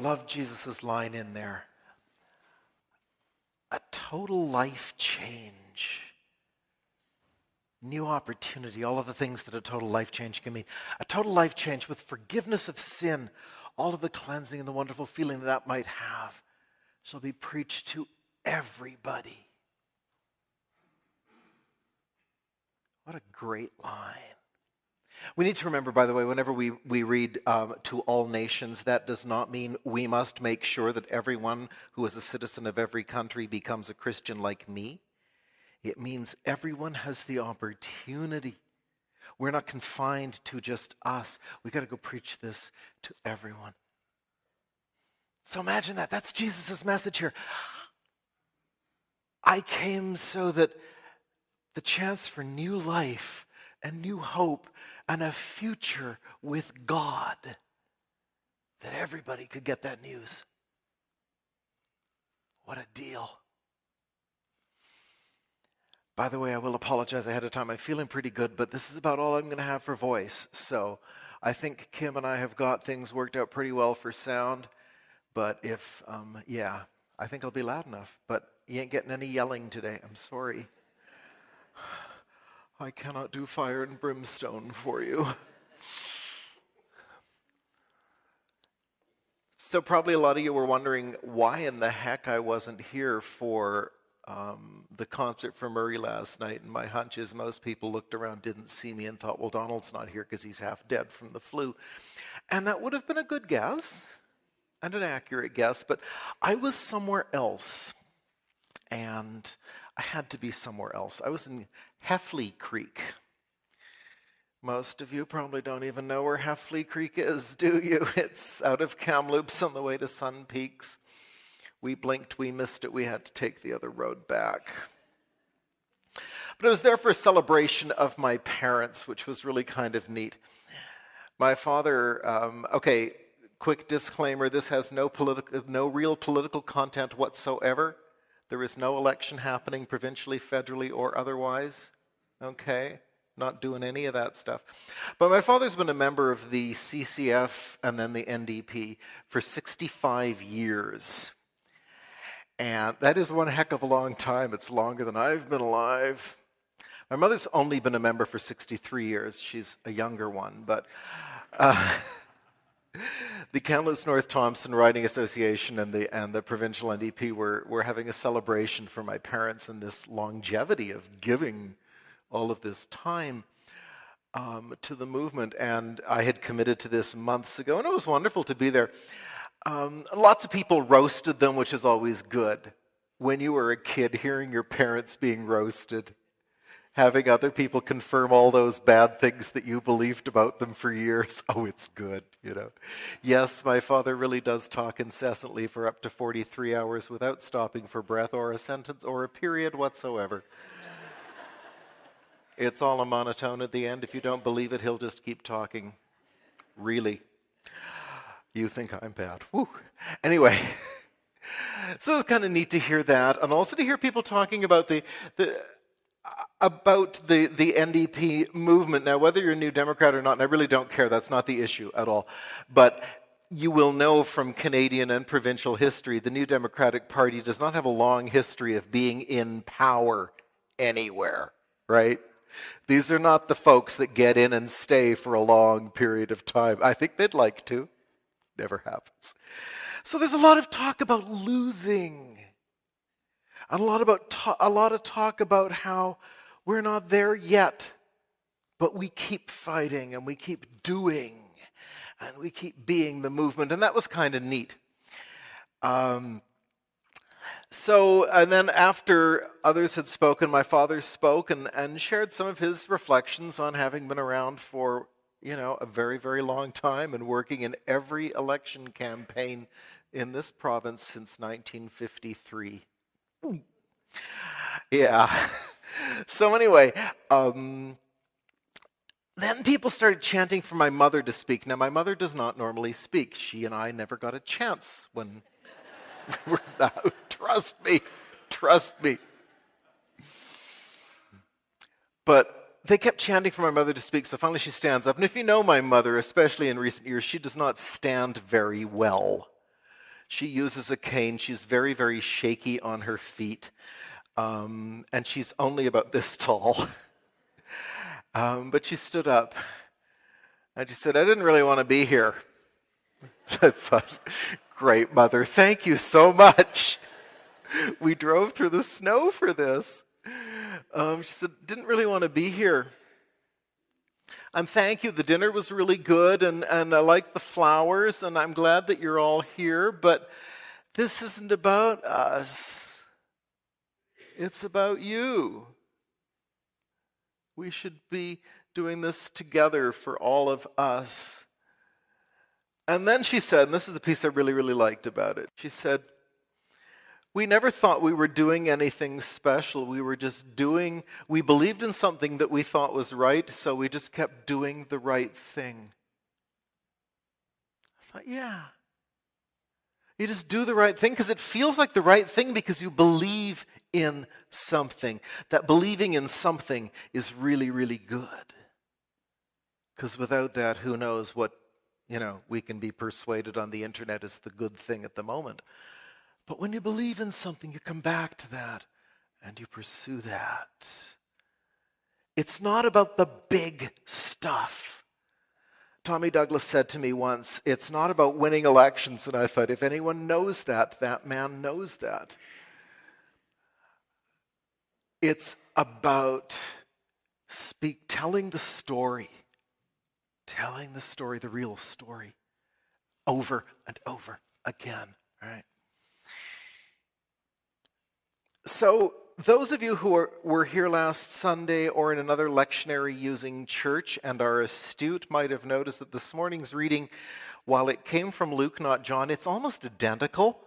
Love Jesus' line in there. A total life change. New opportunity, all of the things that a total life change can mean. A total life change with forgiveness of sin, all of the cleansing and the wonderful feeling that might have, shall be preached to everybody. What a great line. We need to remember, by the way, whenever we read to all nations, that does not mean we must make sure that everyone who is a citizen of every country becomes a Christian like me. It means everyone has the opportunity. We're not confined to just us. We've got to go preach this to everyone. So imagine that. That's Jesus' message here. I came so that the chance for new life and new hope and a future with God, that everybody could get that news. What a deal. By the way, I will apologize ahead of time. I'm feeling pretty good, but this is about all I'm going to have for voice. So I think Kim and I have got things worked out pretty well for sound. But if, I think I'll be loud enough. But you ain't getting any yelling today. I'm sorry. I cannot do fire and brimstone for you. So probably a lot of you were wondering why in the heck I wasn't here for the concert for Murray last night. And my hunch is most people looked around, didn't see me, and thought, well, Donald's not here because he's half dead from the flu. And that would have been a good guess and an accurate guess, but I was somewhere else. And I had to be somewhere else. I was in Heffley Creek. Most of you probably don't even know where Heffley Creek is, do you? It's out of Kamloops on the way to Sun Peaks. We blinked, we missed it, we had to take the other road back. But I was there for a celebration of my parents, which was really kind of neat. My father, quick disclaimer, this has no real political content whatsoever. There is no election happening provincially, federally, or otherwise. Okay? Not doing any of that stuff. But my father's been a member of the CCF and then the NDP for 65 years. And that is one heck of a long time. It's longer than I've been alive. My mother's only been a member for 63 years. She's a younger one. But the Kamloops North Thompson Riding Association and the provincial NDP were having a celebration for my parents and this longevity of giving all of this time to the movement. And I had committed to this months ago, and it was wonderful to be there. Lots of people roasted them, which is always good. When you were a kid, hearing your parents being roasted, having other people confirm all those bad things that you believed about them for years. Oh, it's good, you know. Yes, my father really does talk incessantly for up to 43 hours without stopping for breath or a sentence or a period whatsoever. It's all a monotone at the end. If you don't believe it, he'll just keep talking. Really. You think I'm bad. Woo. Anyway, so it's kind of neat to hear that, and also to hear people talking about the NDP movement. Now, whether you're a New Democrat or not, and I really don't care, that's not the issue at all. But you will know from Canadian and provincial history, the New Democratic Party does not have a long history of being in power anywhere, right? These are not the folks that get in and stay for a long period of time. I think they'd like to. Never happens. So there's a lot of talk about losing. And a lot of talk about how we're not there yet, but we keep fighting and we keep doing and we keep being the movement. And that was kind of neat. And then after others had spoken, my father spoke and shared some of his reflections on having been around for, a very, very long time and working in every election campaign in this province since 1953. Yeah. So anyway, then people started chanting for my mother to speak. Now, my mother does not normally speak. She and I never got a chance when we were out. Trust me. But they kept chanting for my mother to speak, so finally she stands up. And if you know my mother, especially in recent years, she does not stand very well. She uses a cane. She's very, very shaky on her feet. And she's only about this tall. But she stood up and she said, I didn't really want to be here. I thought, great, Mother, thank you so much. We drove through the snow for this. She said, didn't really want to be here. Thank you, the dinner was really good, and I like the flowers, and I'm glad that you're all here, but this isn't about us. It's about you. We should be doing this together for all of us. And then she said, and this is the piece I really, really liked about it. She said, we never thought we were doing anything special. We believed in something that we thought was right, so we just kept doing the right thing. I thought, yeah. You just do the right thing because it feels like the right thing because you believe in something. That believing in something is really, really good. Because without that, who knows what, we can be persuaded on the internet is the good thing at the moment. But when you believe in something, you come back to that and you pursue that. It's not about the big stuff. Tommy Douglas said to me once, it's not about winning elections. And I thought, if anyone knows that, that man knows that. It's about telling the story, the real story, over and over again, right? So those of you who were here last Sunday or in another lectionary using church and are astute might have noticed that this morning's reading, while it came from Luke, not John, it's almost identical.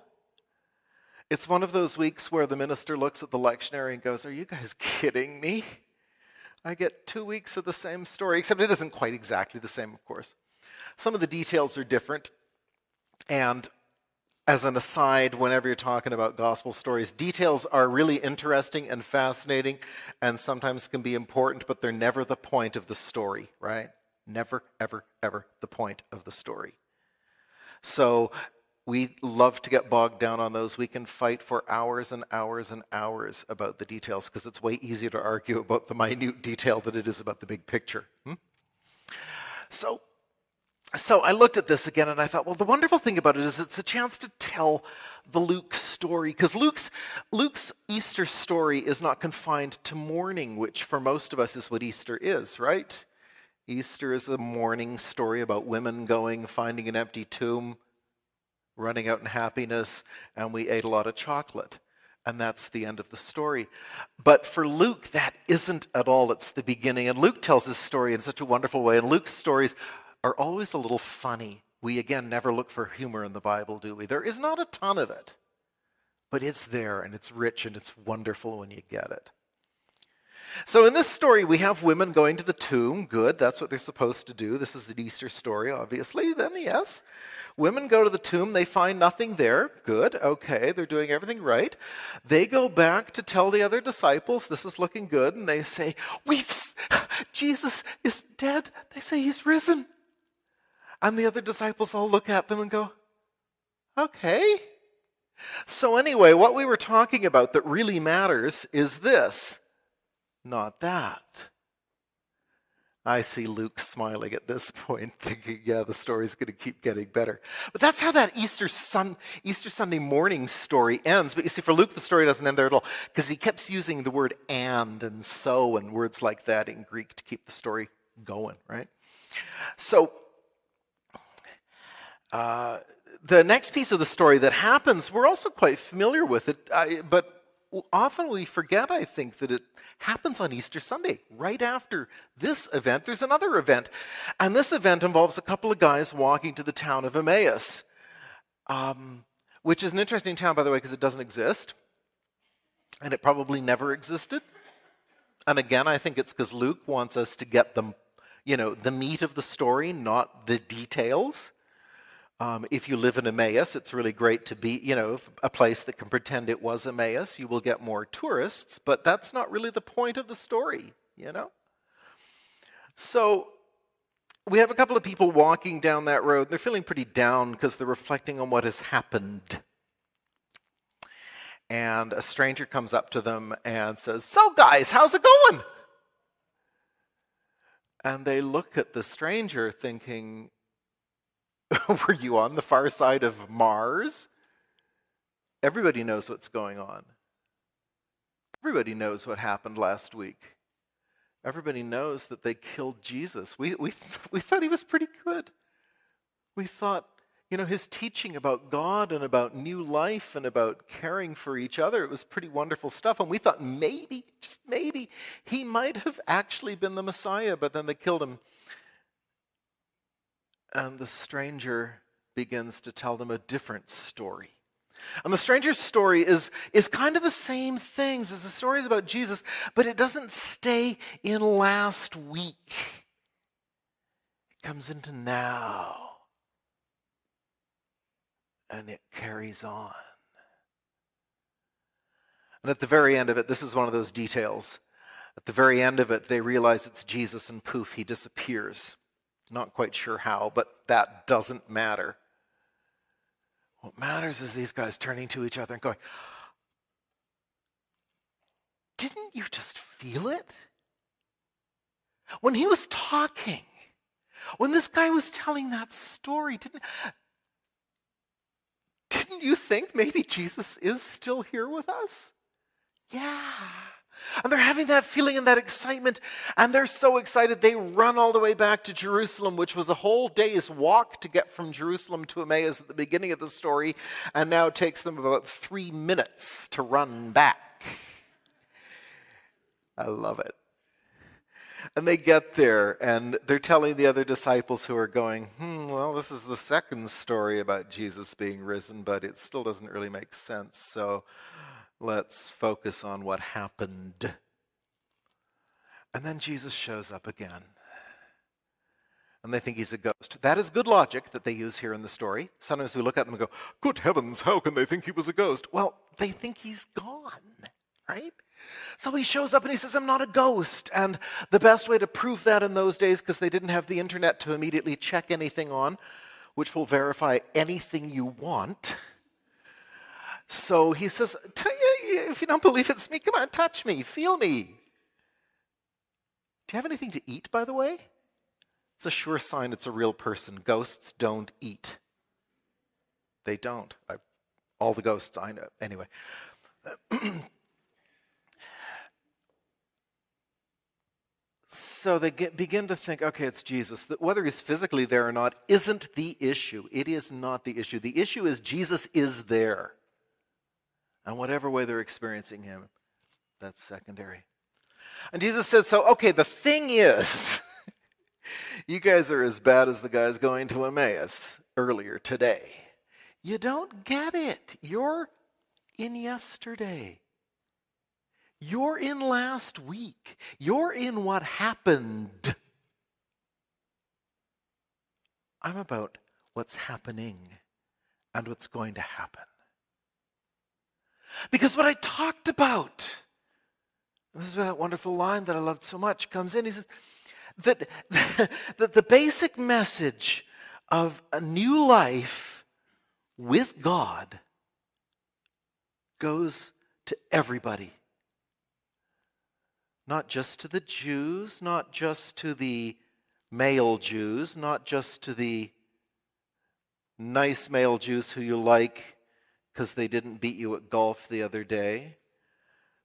It's one of those weeks where the minister looks at the lectionary and goes, are you guys kidding me? I get 2 weeks of the same story, except it isn't quite exactly the same, of course. Some of the details are different, and as an aside, whenever you're talking about gospel stories, details are really interesting and fascinating and sometimes can be important, but they're never the point of the story, right? Never, ever, ever the point of the story. So we love to get bogged down on those. We can fight for hours and hours and hours about the details because it's way easier to argue about the minute detail than it is about the big picture. So I looked at this again and I thought, well, the wonderful thing about it is it's a chance to tell the Luke story, because Luke's Easter story is not confined to mourning, which for most of us is what Easter is, right? Easter is a mourning story about women finding an empty tomb, running out in happiness, and we ate a lot of chocolate. And that's the end of the story. But for Luke, that isn't at all. It's the beginning. And Luke tells his story in such a wonderful way. And Luke's stories are always a little funny. We, again, never look for humor in the Bible, do we? There is not a ton of it, but it's there, and it's rich, and it's wonderful when you get it. So in this story, we have women going to the tomb. Good, that's what they're supposed to do. This is the Easter story, obviously. Then, yes, women go to the tomb. They find nothing there. Good, okay, they're doing everything right. They go back to tell the other disciples, this is looking good, and they say, Jesus is dead. They say he's risen. And the other disciples all look at them and go, okay. So anyway, what we were talking about that really matters is this, not that. I see Luke smiling at this point, thinking, yeah, the story's going to keep getting better. But that's how that Easter Sunday morning story ends. But you see, for Luke, the story doesn't end there at all, because he keeps using the word and so and words like that in Greek to keep the story going, right? So the next piece of the story that happens, we're also quite familiar with it, but often we forget, I think, that it happens on Easter Sunday. Right after this event, there's another event. And this event involves a couple of guys walking to the town of Emmaus, which is an interesting town, by the way, because it doesn't exist. And it probably never existed. And again, I think it's because Luke wants us to get the meat of the story, not the details. If you live in Emmaus, it's really great to be, a place that can pretend it was Emmaus. You will get more tourists, but that's not really the point of the story, So we have a couple of people walking down that road. They're feeling pretty down because they're reflecting on what has happened. And a stranger comes up to them and says, "So guys, how's it going?" And they look at the stranger thinking, "Were you on the far side of Mars?" Everybody knows what's going on. Everybody knows what happened last week. Everybody knows that they killed Jesus. We thought he was pretty good. We thought, his teaching about God and about new life and about caring for each other, it was pretty wonderful stuff. And we thought maybe, just maybe, he might have actually been the Messiah, but then they killed him. And the stranger begins to tell them a different story. And the stranger's story is kind of the same things as the stories about Jesus, but it doesn't stay in last week. It comes into now. And it carries on. And at the very end of it, this is one of those details. At the very end of it, they realize it's Jesus, and poof, he disappears. Not quite sure how, but that doesn't matter. What matters is these guys turning to each other and going, "Didn't you just feel it? When he was talking, when this guy was telling that story, didn't you think maybe Jesus is still here with us?" Yeah. And they're having that feeling and that excitement, and they're so excited they run all the way back to Jerusalem, which was a whole day's walk to get from Jerusalem to Emmaus at the beginning of the story, and now it takes them about 3 minutes to run back. I love it. And they get there, and they're telling the other disciples who are going, well, this is the second story about Jesus being risen, but it still doesn't really make sense, so let's focus on what happened. And then Jesus shows up again. And they think he's a ghost. That is good logic that they use here in the story. Sometimes we look at them and go, "Good heavens, how can they think he was a ghost?" Well, they think he's gone, right? So he shows up and he says, "I'm not a ghost." And the best way to prove that in those days, because they didn't have the internet to immediately check anything on, which will verify anything you want. So he says, "If you don't believe it's me, come on, touch me, feel me. Do you have anything to eat, by the way?" It's a sure sign it's a real person. Ghosts don't eat. They don't. All the ghosts I know. Anyway. So they begin to think, okay, it's Jesus. That whether he's physically there or not isn't the issue. It is not the issue. The issue is Jesus is there. And whatever way they're experiencing him, that's secondary. And Jesus said, so, okay, the thing is, you guys are as bad as the guys going to Emmaus earlier today. You don't get it. You're in yesterday. You're in last week. You're in what happened. I'm about what's happening and what's going to happen. Because what I talked about, and this is where that wonderful line that I loved so much comes in. He says that the basic message of a new life with God goes to everybody. Not just to the Jews, not just to the male Jews, not just to the nice male Jews who you like because they didn't beat you at golf the other day,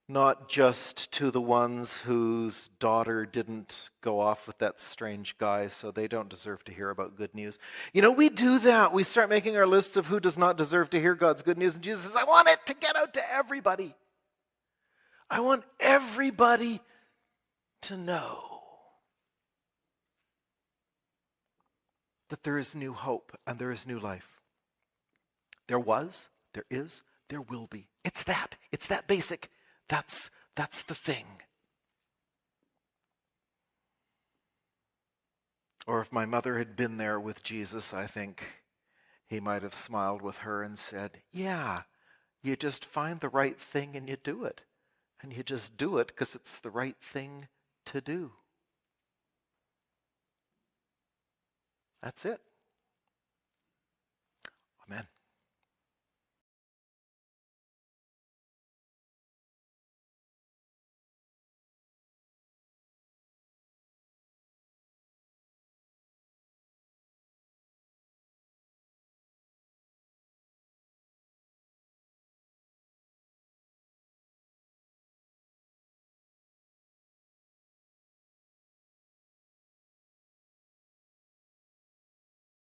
not just to the ones whose daughter didn't go off with that strange guy, so they don't deserve to hear about good news. You know, we do that. We start making our lists of who does not deserve to hear God's good news, and Jesus says, I want it to get out to everybody. I want everybody to know that there is new hope and there is new life. There was, there is, there will be. It's that basic. That's the thing. Or if my mother had been there with Jesus, I think he might have smiled with her and said, yeah, you just find the right thing and you do it. And you just do it because it's the right thing to do. That's it. Amen.